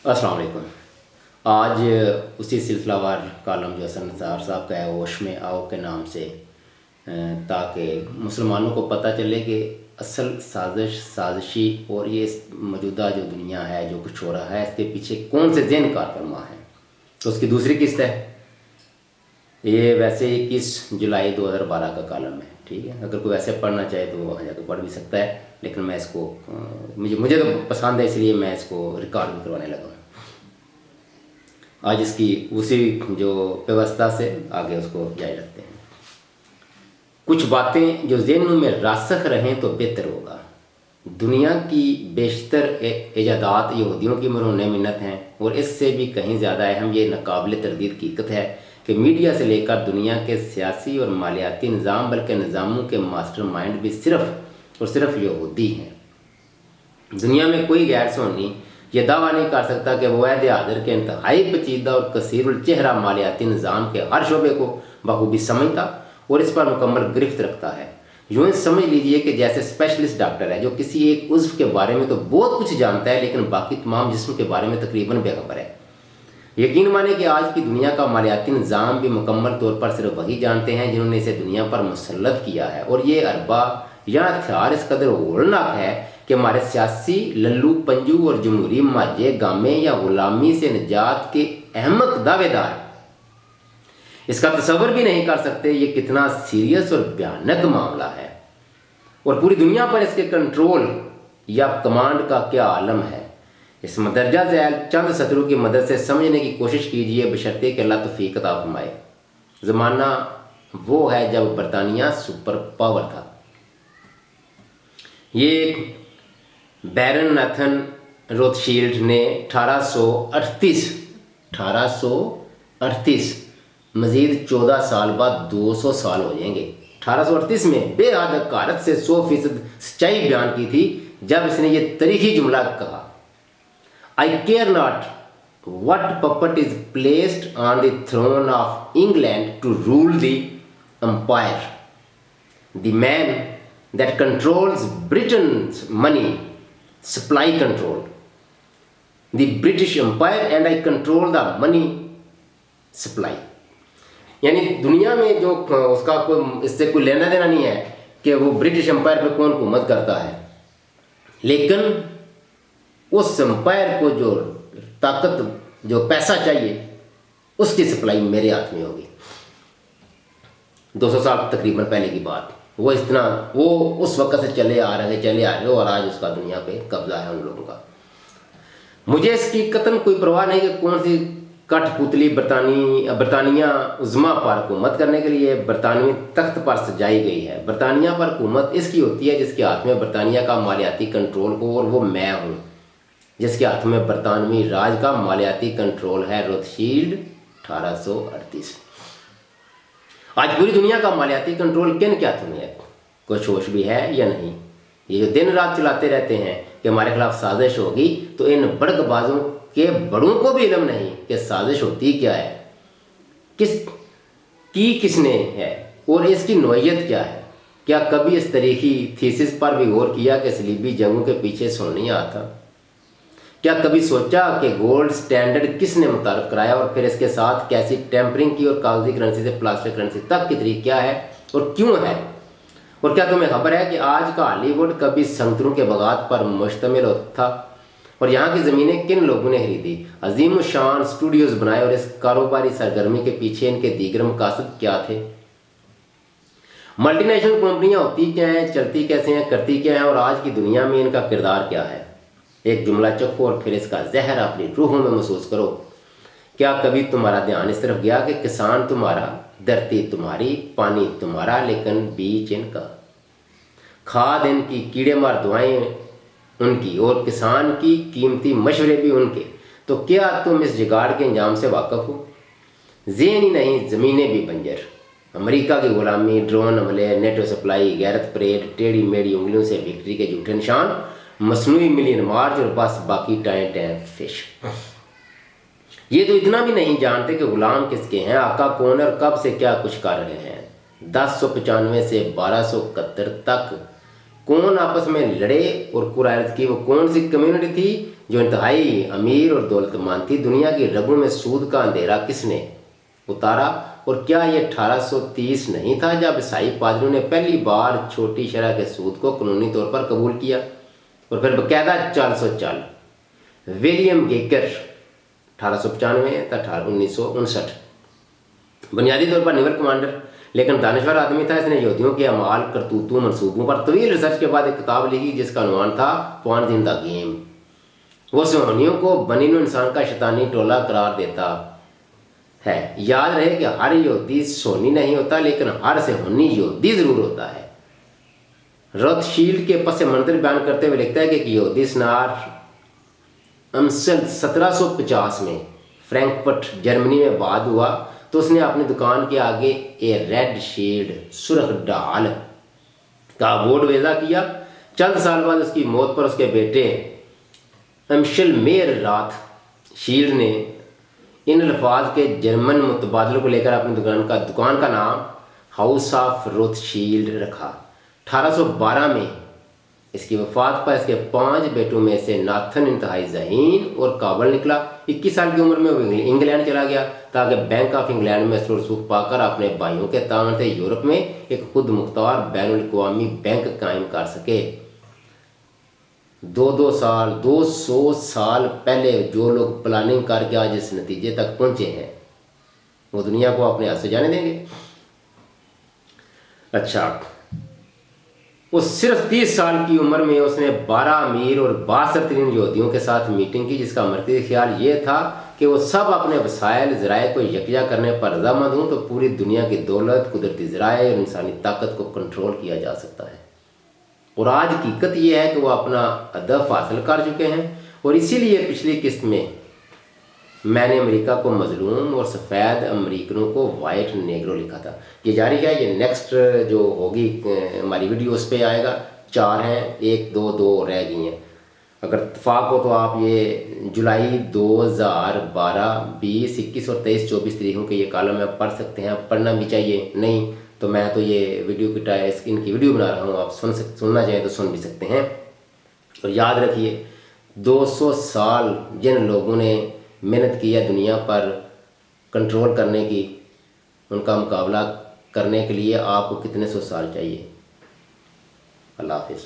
अस्सलाम वालेकुम। आज उसी सिलसिलावार कालम जो हसन निसार साहब का है होश में आओ के नाम से, ताकि मुसलमानों को पता चले कि असल साजिशी और ये मौजूदा जो दुनिया है, जो कुछ हो रहा है, इसके पीछे कौन से ज़हन कारफरमा है। तो उसकी दूसरी किस्त है। ये वैसे 21 जुलाई 2012 का कालम है, ठीक है। अगर कोई वैसे पढ़ना चाहे तो वहाँ जाकर पढ़ भी सकता है, लेकिन मैं इसको मुझे तो पसंद है, इसलिए मैं इसको रिकॉर्ड भी करवाने लगा हूँ। आज इसकी उसी जो व्यवस्था से आगे उसको जारी रखते हैं। कुछ बातें जो ज़हनों में रासख रहें तो बेहतर होगा। दुनिया की बेशतर इजादात यहूदियों की मरून मिन्नत हैं, और इससे भी कहीं ज़्यादा अहम ये नाकाबिल तरदीद हकीकत है कि मीडिया से लेकर दुनिया के सियासी और मालियाती निज़ाम, बल्कि निज़ामों के मास्टर माइंड भी सिर्फ़ और सिर्फ यहूदी हैं। दुनिया में कोई गैर सुन्नी यह दावा नहीं कर सकता कि वैद हाज़िर के इंतहाई पेचीदा और कसीरुल चेहरा मालियाती निज़ाम के हर शोबे को बखूबी समझता और इस पर मुकम्मल गिरफ्त रखता है। यूँ समझ लीजिए कि जैसे स्पेशलिस्ट डॉक्टर है जो किसी एक उज़्व के बारे में तो बहुत कुछ जानता है, लेकिन बाकी तमाम जिस्म के बारे में तकरीबन बेखबर है। यकीन माने कि आज की दुनिया का मालियाती निज़ाम भी मुकम्मल तौर पर सिर्फ वही जानते हैं जिन्होंने इसे दुनिया पर मुसल्लत किया है, और ये अरबा या हथियार इस कदर होलनाक है कि हमारे सियासी लल्लू पंजू और जमहूरी माजे गामे या गुलामी से निजात के अहमक दावेदार इसका तस्वर भी नहीं कर सकते ये कितना सीरियस और भयानक मामला है, और पूरी दुनिया पर इसके कंट्रोल या कमांड का क्या आलम है। इस मदरजा झैल चंद सतरों की मदद से समझने की कोशिश कीजिए, बशर्ते कि अल्लाह तौफीक अता फरमाए। ज़माना वो है जब बरतानिया सुपर पावर था। ये बैरन नाथन रोथशील्ड ने 1838 मज़ीद 14 साल बाद 200 साल हो जाएंगे। 1838 में बेहद हकारत से 100% सच्चाई बयान की थी जब इसने ये तारीखी जुमला कहा, I care not what puppet is placed on the throne of England to rule the empire, the man that controls Britain's money supply control the British empire and I control the money supply. यानी दुनिया में जो उसका कोई इससे कोई लेना देना नहीं है कि वो ब्रिटिश एम्पायर पे कौन हुकूमत करता है, लेकिन उस एम्पायर को जो ताकत, जो पैसा चाहिए, उसकी सप्लाई मेरे हाथ में होगी। 200 साल तकरीबन पहले की बात। वो उस वक्त से चले आ रहे और आज उसका दुनिया पे कब्जा है उन लोगों का। मुझे इसकी कतन कोई परवाह नहीं कि कौन सी कठपुतली बरतानिया उज़्मा पर हुकूमत करने के लिए बरतानवी तख्त पर सजाई गई है। बरतानिया पर हुकूमत इसकी होती है जिसके हाथ में बरतानिया का मालियाती कंट्रोल हो, और वो मैं हूँ जिसके हाथ में बरतानवी राज का मालियाती कंट्रोल है। रोथशील्ड 1838। आज पूरी दुनिया का मालियाती कंट्रोल किन के हाथों में है? कुछ होश भी है या नहीं? ये जो दिन रात चलाते रहते हैं कि हमारे खिलाफ साजिश होगी, तो इन बड़कबाजों के बड़ों को भी इल्म नहीं कि साजिश होती क्या है, किसने है और इसकी नौइयत क्या है। क्या कभी इस तरीकी थीसिस पर भी गौर किया कि सलीबी जंगों के पीछे सोनिया आता? क्या कभी सोचा कि गोल्ड स्टैंडर्ड किसने मुतारफ कराया और फिर इसके साथ कैसी टेम्परिंग की और कागजी करेंसी से प्लास्टिक करेंसी तक की तरीक क्या है और क्यों है? और क्या तुम्हें खबर है कि आज का हॉलीवुड कभी संतरों के बगात पर मुश्तमिल था, और यहाँ की ज़मीनें किन लोगों ने खरीदी, अजीम शान स्टूडियोज़ बनाए, और इस कारोबारी सरगर्मी के पीछे इनके दीगर मकासद क्या थे? मल्टीनेशनल कंपनियाँ होती क्या हैं, चलती कैसे हैं, करती क्या हैं, और आज की दुनिया में इनका किरदार क्या है? एक जुमला चखो और फिर इसका जहर अपनी रूहों में महसूस करो। क्या कभी तुम्हारा ध्यान इस तरफ गया कि किसान तुम्हारा, धरती तुम्हारी, पानी तुम्हारा, लेकिन बीज इनका, खाद इनकी, कीड़े मार दवाएं उनकी, और किसान की कीमती मशवरे भी उनके। तो क्या तुम इस जुगाड़ के अंजाम से वाकफ हो? ज़हन ही नहीं, ज़मीनें भी बंजर। अमेरिका की गुलामी, ड्रोन हमले, नेटो सप्लाई, गैरत परेड, टेढ़ी मेढ़ी उंगलियों से विक्ट्री के झूठे निशान, मसनूई मिलियन मार्च, और बस बाकी टाइम फिश। ये तो इतना भी नहीं जानते कि गुलाम किसके हैं, आका कौन और कब से क्या कुछ कर रहे हैं। 1095 से 1271 तक कौन आपस में लड़े और कुरैत की वो कौन सी कम्युनिटी थी जो इंतहाई अमीर और दौलतमंद थी। दुनिया की रगों में सूद का अंधेरा किसने उतारा? और क्या ये 1830 नहीं था जब ईसाई पादरियों ने पहली बार छोटी शरह के सूद को कानूनी तौर पर कबूल किया और फिर बाकायदा 404? विलियम गेकर 1895 तथा 1959। बुनियादी तौर पर नेवल कमांडर, लेकिन दानिश्वर आदमी था। इसने यहूदियों के अमाल, करतूतों, मंसूबों पर तवील रिसर्च के बाद एक किताब लिखी जिसका अनुमान था पॉइंट इन द गेम। वो सोहनियों को बनीनो इंसान का शैतानी टोला करार देता है। याद रहे कि हर यहूदी सोनी नहीं होता, लेकिन हर सोहनी यहूदी जरूर होता है। रोथशील्ड के पस मंजर बयान करते हुए लिखता है कि एक यहूदी स्नार अमसल 1750 में फ्रैंकफर्ट जर्मनी में बाद हुआ तो उसने अपनी दुकान के आगे ए रेड शील्ड सुर्ख ढाल का बोर्ड वेजा किया। चंद साल बाद उसकी मौत पर उसके बेटे अमशल मेयर रात शील्ड ने इन अल्फाज के जर्मन मुतबादलों को लेकर अपनी दुकान का नाम हाउस ऑफ रोथशील्ड रखा। 1812 में इसकी वफात पर इसके 5 बेटों में से नाथन इंतहाई ज़हीन और काबल निकला। 21 साल की उम्र में वो इंग्लैंड चला गया ताकि बैंक ऑफ इंग्लैंड में असर रसूख पाकर अपने भाइयों के तावन से यूरोप में एक खुद मुख्तार बैनुल अक़वामी बैंक कायम कर सके। 200 साल पहले जो लोग प्लानिंग करके आज इस नतीजे तक पहुंचे हैं वो दुनिया को अपने हाथ से जाने देंगे? अच्छा, वो सिर्फ 30 साल की उम्र में उसने 12 अमीर और 62 यहूदियों के साथ मीटिंग की जिसका मरकज़ी ख्याल ये था कि वो सब अपने वसाइल ज़राए को यकजा करने पर रज़ामंद हों तो पूरी दुनिया की दौलत, कुदरती ज़राए और इंसानी ताकत को कंट्रोल किया जा सकता है। और आज हकीकत ये है कि वो अपना अदब हासिल कर चुके हैं और इसीलिए पिछली किस्त में मैंने अमेरिका को मजलूम और सफ़ेद अमेरिकनों को वाइट नेग्रो लिखा था। ये जारी है, ये नेक्स्ट जो होगी हमारी वीडियो उस पर आएगा। 4 हैं, 1, 2, 2 रह गई हैं। अगर इत्तेफाक हो तो आप ये जुलाई 2012, 20, 21 और 23, 24 तारीखों के ये कॉलम में पढ़ सकते हैं। पढ़ना भी चाहिए, नहीं तो मैं तो ये वीडियो की इनकी वीडियो बना रहा हूँ, आप सुनना चाहें तो सुन भी सकते हैं। और याद रखिए 200 साल जिन लोगों ने मेहनत की है दुनिया पर कंट्रोल करने की, उनका मुकाबला करने के लिए आपको कितने 100 साल चाहिए? अल्लाह हाफिज़।